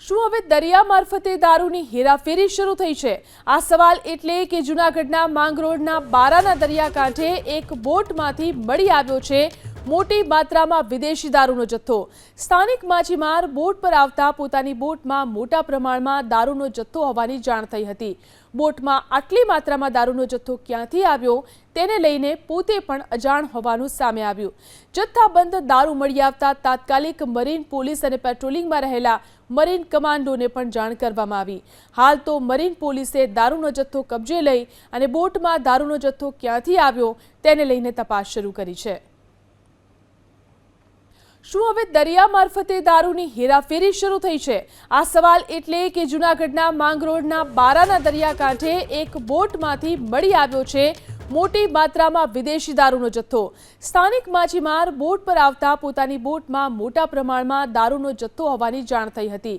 શું હવે દરિયા મારફતે દારૂની હેરાફેરી શરૂ થઈ છે? આ સવાલ એટલે કે જૂનાગઢના માંગરોળના બારાના દરિયાકાંઠે એક બોટમાંથી મળી આવ્યો છે મોટી માત્રામાં વિદેશી દારૂનો જથ્થો। સ્થાનિક માછીમાર બોટ પર આવતા પોતાની બોટમાં મોટા પ્રમાણમાં દારૂનો જથ્થો હોવાની જાણ થઈ હતી। બોટમાં આટલી માત્રામાં દારૂનો જથ્થો ક્યાંથી આવ્યો તેને લઈને પોતે પણ અજાણ હોવાનું સામે આવ્યું। જથ્થાબંધ દારૂ મળી આવતા તાત્કાલિક મરીન પોલીસ અને પેટ્રોલિંગમાં રહેલા મરીન કમાન્ડોને પણ જાણ કરવામાં આવી। હાલ તો મરીન પોલીસે દારૂનો જથ્થો કબજે લઈ અને બોટમાં દારૂનો જથ્થો ક્યાંથી આવ્યો તેને લઈને તપાસ શરૂ કરી છે। શું હવે દરિયા મારફતે દારૂની હેરાફેરી શરૂ થઈ છે? આ સવાલ એટલે કે જૂનાગઢના માંગરોળના બારાના દરિયાકાંઠે એક બોટમાંથી મળી આવ્યો છે મોટી માત્રામાં વિદેશી દારૂનો જથ્થો। સ્થાનિક માછીમાર બોટ પર આવતા પોતાની બોટમાં મોટા પ્રમાણમાં દારૂનો જથ્થો હોવાની જાણ થઈ હતી।